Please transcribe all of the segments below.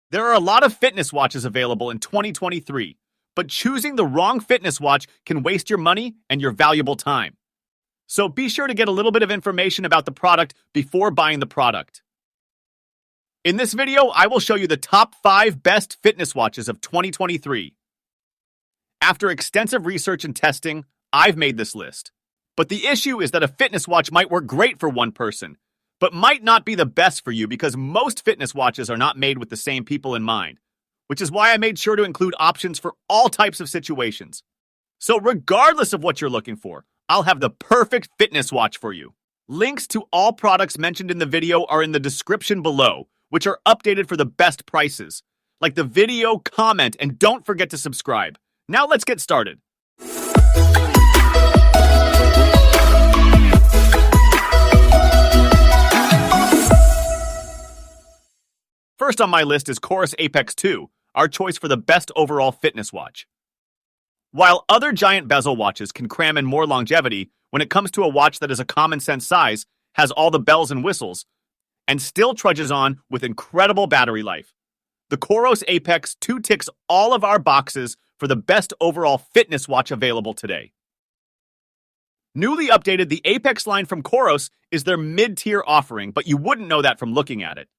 There are a lot of fitness watches available in 2023, but choosing the wrong fitness watch can waste your money and your valuable time. So be sure to get a little bit of information about the product before buying the product. In this video, I will show you the top 5 best fitness watches of 2023. After extensive research and testing, I've made this list. But the issue is that a fitness watch might work great for one person, but might not be the best for you because most fitness watches are not made with the same people in mind, which is why I made sure to include options for all types of situations. So regardless of what you're looking for, I'll have the perfect fitness watch for you. Links to all products mentioned in the video are in the description below, which are updated for the best prices. Like the video, comment, and don't forget to subscribe. Now let's get started. First on my list is COROS Apex 2, our choice for the best overall fitness watch. While other giant bezel watches can cram in more longevity, when it comes to a watch that is a common sense size, has all the bells and whistles, and still trudges on with incredible battery life, the COROS Apex 2 ticks all of our boxes for the best overall fitness watch available today. Newly updated, the Apex line from COROS is their mid-tier offering, but you wouldn't know that from looking at it.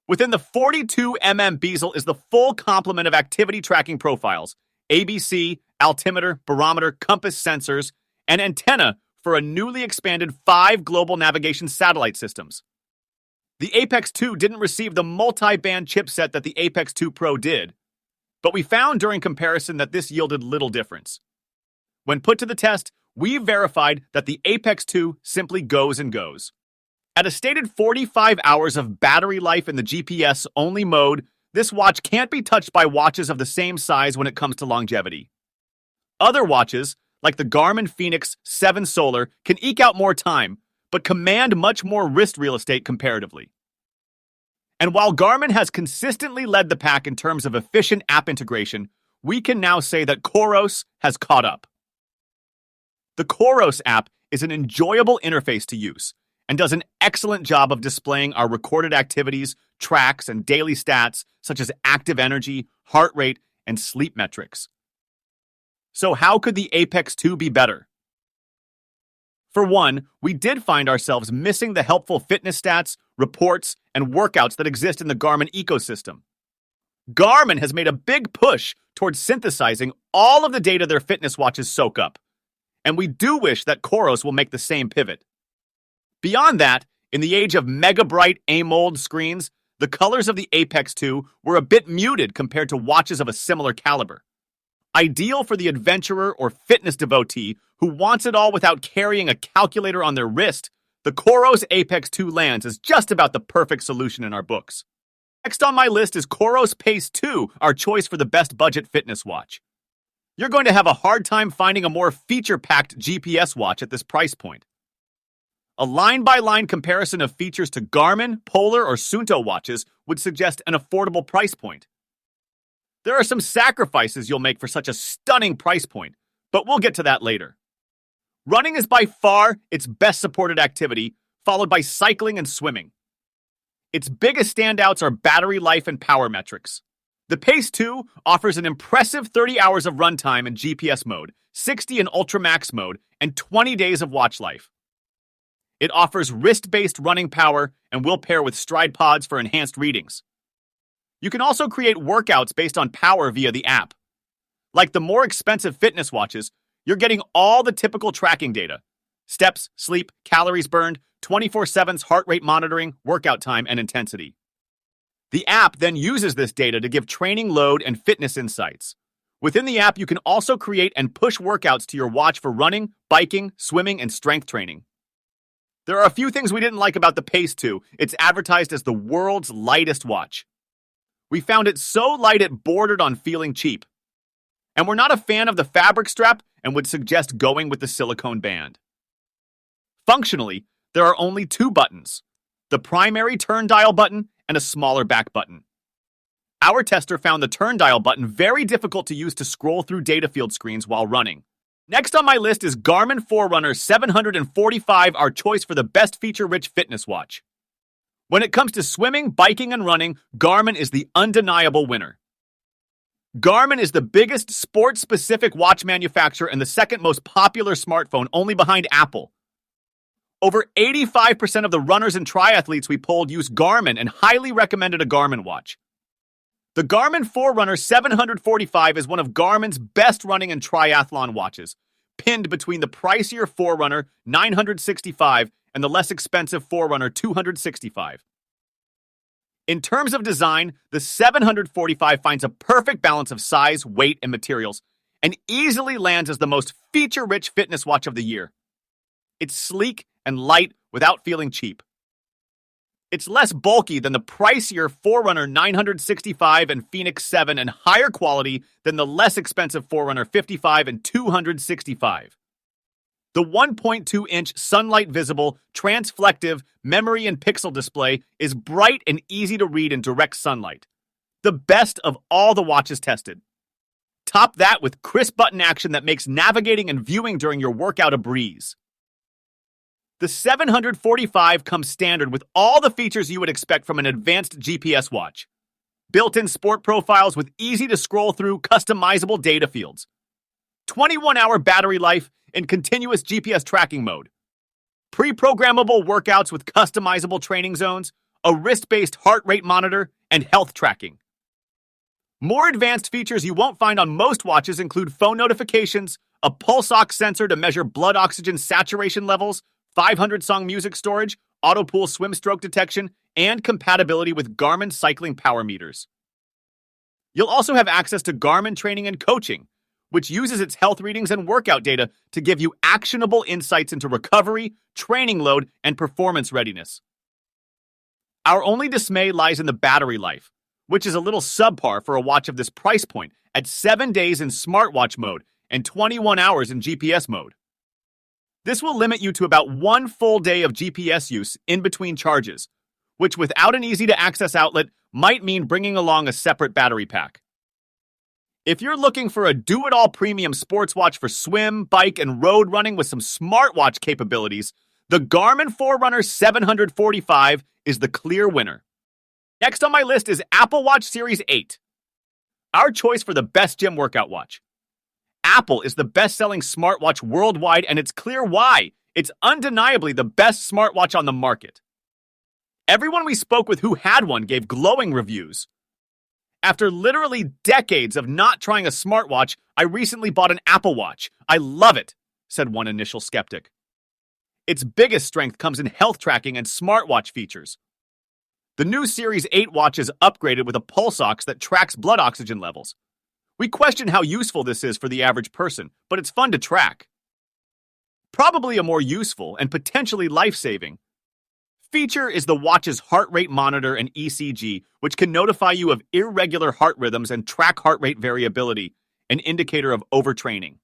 Within the 42mm bezel is the full complement of activity tracking profiles, ABC, altimeter, barometer, compass sensors, and antenna for a newly expanded 5 global navigation satellite systems. The Apex 2 didn't receive the multi-band chipset that the Apex 2 Pro did, but we found during comparison that this yielded little difference. When put to the test, we verified that the Apex 2 simply goes and goes. At a stated 45 hours of battery life in the GPS-only mode, this watch can't be touched by watches of the same size when it comes to longevity. Other watches, like the Garmin Fenix 7 Solar, can eke out more time, but command much more wrist real estate comparatively. And while Garmin has consistently led the pack in terms of efficient app integration, we can now say that COROS has caught up. The COROS app is an enjoyable interface to use, and does an excellent job of displaying our recorded activities, tracks, and daily stats such as active energy, heart rate, and sleep metrics. So how could the Apex 2 be better? For one, we did find ourselves missing the helpful fitness stats, reports, and workouts that exist in the Garmin ecosystem. Garmin has made a big push towards synthesizing all of the data their fitness watches soak up, and we do wish that COROS will make the same pivot. Beyond that, in the age of mega-bright AMOLED screens, the colors of the Apex 2 were a bit muted compared to watches of a similar caliber. Ideal for the adventurer or fitness devotee who wants it all without carrying a calculator on their wrist, the COROS Apex 2 lands is just about the perfect solution in our books. Next on my list is COROS Pace 2, our choice for the best budget fitness watch. You're going to have a hard time finding a more feature-packed GPS watch at this price point. A line-by-line comparison of features to Garmin, Polar, or Suunto watches would suggest an affordable price point. There are some sacrifices you'll make for such a stunning price point, but we'll get to that later. Running is by far its best supported activity, followed by cycling and swimming. Its biggest standouts are battery life and power metrics. The Pace 2 offers an impressive 30 hours of runtime in GPS mode, 60 in Ultra Max mode, and 20 days of watch life. It offers wrist-based running power and will pair with stride pods for enhanced readings. You can also create workouts based on power via the app. Like the more expensive fitness watches, you're getting all the typical tracking data: steps, sleep, calories burned, 24/7's heart rate monitoring, workout time, and intensity. The app then uses this data to give training load and fitness insights. Within the app, you can also create and push workouts to your watch for running, biking, swimming, and strength training. There are a few things we didn't like about the Pace 2. It's advertised as the world's lightest watch. We found it so light it bordered on feeling cheap. And we're not a fan of the fabric strap and would suggest going with the silicone band. Functionally, there are only 2 buttons: the primary turn dial button and a smaller back button. Our tester found the turn dial button very difficult to use to scroll through data field screens while running. Next on my list is Garmin Forerunner 745, our choice for the best feature-rich fitness watch. When it comes to swimming, biking, and running, Garmin is the undeniable winner. Garmin is the biggest sports-specific watch manufacturer and the second most popular smartphone, only behind Apple. Over 85% of the runners and triathletes we polled use Garmin and highly recommended a Garmin watch. The Garmin Forerunner 745 is one of Garmin's best running and triathlon watches, pinned between the pricier Forerunner 965 and the less expensive Forerunner 265. In terms of design, the 745 finds a perfect balance of size, weight, and materials, and easily lands as the most feature-rich fitness watch of the year. It's sleek and light without feeling cheap. It's less bulky than the pricier Forerunner 965 and Phoenix 7 and higher quality than the less expensive Forerunner 55 and 265. The 1.2-inch sunlight-visible, transflective, memory and pixel display is bright and easy to read in direct sunlight. The best of all the watches tested. Top that with crisp button action that makes navigating and viewing during your workout a breeze. The 745 comes standard with all the features you would expect from an advanced GPS watch. Built-in sport profiles with easy-to-scroll through customizable data fields. 21-hour battery life in continuous GPS tracking mode. Pre-programmable workouts with customizable training zones, a wrist-based heart rate monitor, and health tracking. More advanced features you won't find on most watches include phone notifications, a pulse ox sensor to measure blood oxygen saturation levels, 500-song music storage, auto-pool swim stroke detection, and compatibility with Garmin cycling power meters. You'll also have access to Garmin training and coaching, which uses its health readings and workout data to give you actionable insights into recovery, training load, and performance readiness. Our only dismay lies in the battery life, which is a little subpar for a watch of this price point at 7 days in smartwatch mode and 21 hours in GPS mode. This will limit you to about 1 full day of GPS use in between charges, which without an easy-to-access outlet might mean bringing along a separate battery pack. If you're looking for a do-it-all premium sports watch for swim, bike, and road running with some smartwatch capabilities, the Garmin Forerunner 745 is the clear winner. Next on my list is Apple Watch Series 8, our choice for the best gym workout watch. Apple is the best-selling smartwatch worldwide, and it's clear why. It's undeniably the best smartwatch on the market. Everyone we spoke with who had one gave glowing reviews. After literally decades of not trying a smartwatch, I recently bought an Apple Watch. I love it, said one initial skeptic. Its biggest strength comes in health tracking and smartwatch features. The new Series 8 watch is upgraded with a pulse ox that tracks blood oxygen levels. We question how useful this is for the average person, but it's fun to track. Probably a more useful and potentially life-saving feature is the watch's heart rate monitor and ECG, which can notify you of irregular heart rhythms and track heart rate variability, an indicator of overtraining.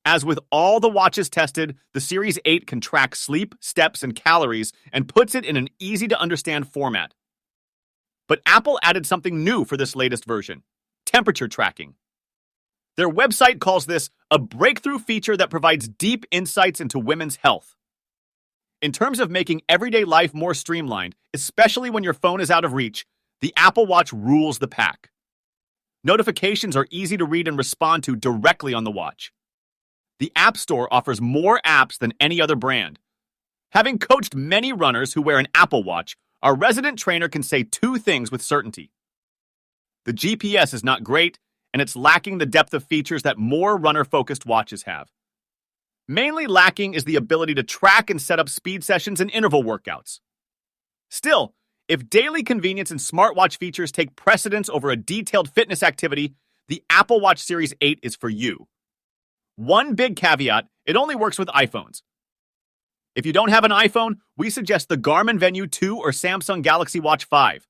As with all the watches tested, the Series 8 can track sleep, steps, and calories and puts it in an easy-to-understand format. But Apple added something new for this latest version: temperature tracking. Their website calls this a breakthrough feature that provides deep insights into women's health. In terms of making everyday life more streamlined, especially when your phone is out of reach, the Apple Watch rules the pack. Notifications are easy to read and respond to directly on the watch. The App Store offers more apps than any other brand. Having coached many runners who wear an Apple Watch, our resident trainer can say 2 things with certainty. The GPS is not great, and it's lacking the depth of features that more runner-focused watches have. Mainly lacking is the ability to track and set up speed sessions and interval workouts. Still, if daily convenience and smartwatch features take precedence over a detailed fitness activity, the Apple Watch Series 8 is for you. One big caveat: it only works with iPhones. If you don't have an iPhone, we suggest the Garmin Venue 2 or Samsung Galaxy Watch 5.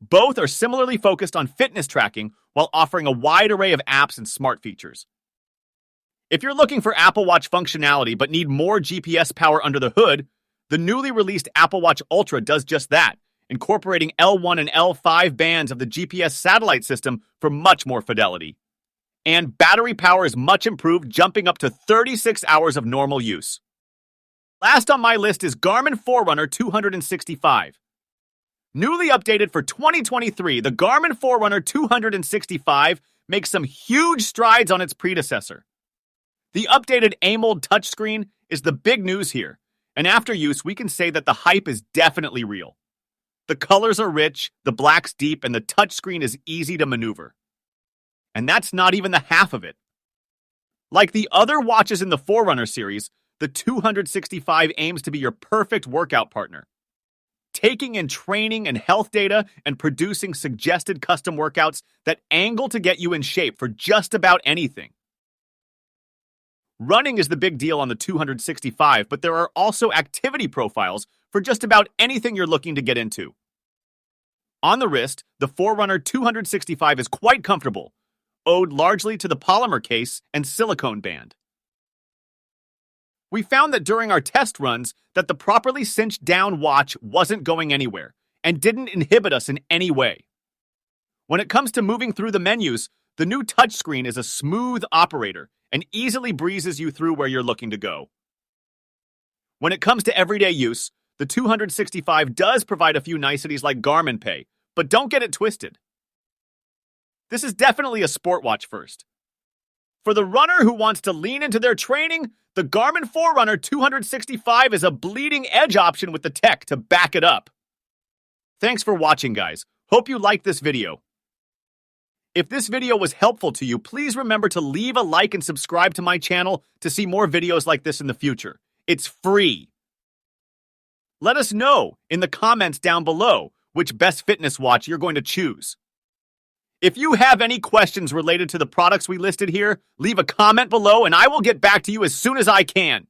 Both are similarly focused on fitness tracking while offering a wide array of apps and smart features. If you're looking for Apple Watch functionality but need more GPS power under the hood, the newly released Apple Watch Ultra does just that, incorporating L1 and L5 bands of the GPS satellite system for much more fidelity. And battery power is much improved, jumping up to 36 hours of normal use. Last on my list is Garmin Forerunner 265. Newly updated for 2023, the Garmin Forerunner 265 makes some huge strides on its predecessor. The updated AMOLED touchscreen is the big news here, and after use, we can say that the hype is definitely real. The colors are rich, the black's deep, and the touchscreen is easy to maneuver. And that's not even the half of it. Like the other watches in the Forerunner series, the 265 aims to be your perfect workout partner, taking in training and health data and producing suggested custom workouts that angle to get you in shape for just about anything. Running is the big deal on the 265, but there are also activity profiles for just about anything you're looking to get into. On the wrist, the Forerunner 265 is quite comfortable, owed largely to the polymer case and silicone band. We found that during our test runs that the properly cinched down watch wasn't going anywhere and didn't inhibit us in any way. When it comes to moving through the menus, the new touchscreen is a smooth operator and easily breezes you through where you're looking to go. When it comes to everyday use, the 265 does provide a few niceties like Garmin Pay, but don't get it twisted. This is definitely a sport watch first. For the runner who wants to lean into their training, the Garmin Forerunner 265 is a bleeding edge option with the tech to back it up. Thanks for watching, guys. Hope you liked this video. If this video was helpful to you, please remember to leave a like and subscribe to my channel to see more videos like this in the future. It's free. Let us know in the comments down below which best fitness watch you're going to choose. If you have any questions related to the products we listed here, leave a comment below and I will get back to you as soon as I can.